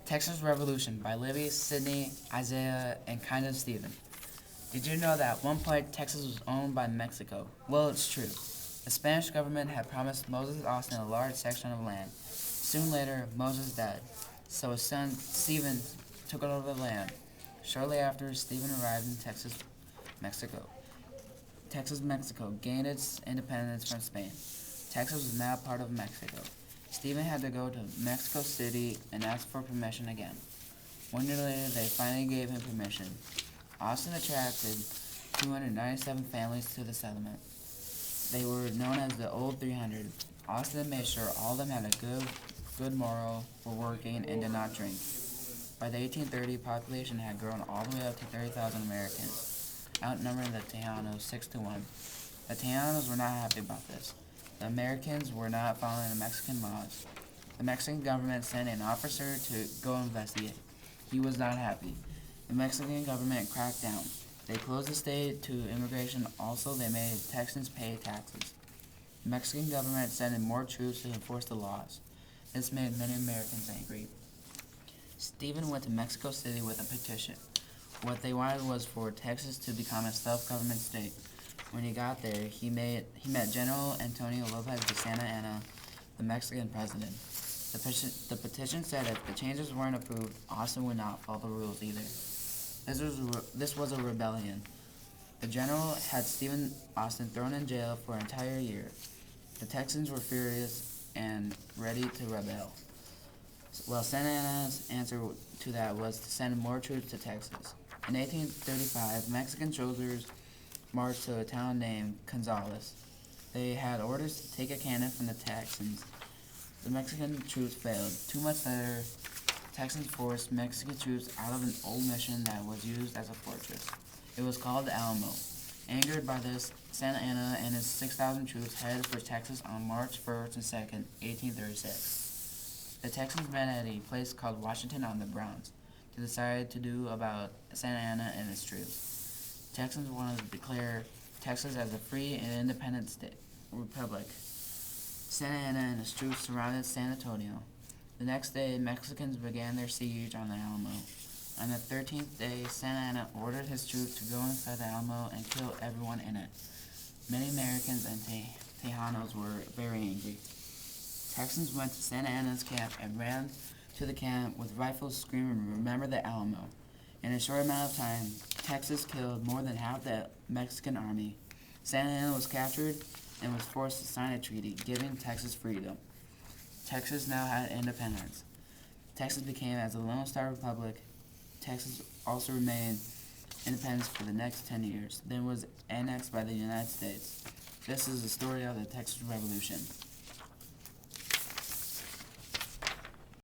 Texas Revolution by Libby, Sidney, Isaiah, and kind of Stephen. Did you know that at one point Texas was owned by Mexico? Well, it's true. The Spanish government had promised Moses Austin a large section of land. Soon later, Moses died, so his son Stephen took over the land. Shortly after, Stephen arrived in Mexico. Mexico gained its independence from Spain. Texas was now part of Mexico. Stephen had to go to Mexico City and ask for permission again. 1 year later, they finally gave him permission. Austin attracted 297 families to the settlement. They were known as the Old 300. Austin made sure all of them had a good moral, were working, and did not drink. By the 1830s, population had grown all the way up to 30,000 Americans, outnumbering the Tejanos 6-1. The Tejanos were not happy about this. The Americans were not following the Mexican laws. The Mexican government sent an officer to go investigate. He was not happy. The Mexican government cracked down. They closed the state to immigration. Also, they made Texans pay taxes. The Mexican government sent in more troops to enforce the laws. This made many Americans angry. Stephen went to Mexico City with a petition. What they wanted was for Texas to become a self-government state. When he got there, he met General Antonio Lopez de Santa Anna, the Mexican president. The petition said if the changes weren't approved, Austin would not follow the rules either. This was a rebellion. The general had Stephen Austin thrown in jail for an entire year. The Texans were furious and ready to rebel. Well, Santa Anna's answer to that was to send more troops to Texas. In 1835, Mexican soldiers marched to a town named Gonzales. They had orders to take a cannon from the Texans. The Mexican troops failed. 2 months later, Texans forced Mexican troops out of an old mission that was used as a fortress. It was called the Alamo. Angered by this, Santa Anna and his 6,000 troops headed for Texas on March 1st and 2nd, 1836. The Texans met at a place called Washington on the Browns to decide to do about Santa Anna and its troops. Texans wanted to declare Texas as a free and independent republic. Santa Anna and his troops surrounded San Antonio. The next day, Mexicans began their siege on the Alamo. On the 13th day, Santa Anna ordered his troops to go inside the Alamo and kill everyone in it. Many Americans and Tejanos were very angry. Texans went to Santa Anna's camp and ran to the camp with rifles screaming, "Remember the Alamo." In a short amount of time, Texas killed more than half the Mexican army. Santa Anna was captured and was forced to sign a treaty giving Texas freedom. Texas now had independence. Texas became as a Lone Star Republic. Texas also remained independent for the next 10 years, then was annexed by the United States. This is the story of the Texas Revolution.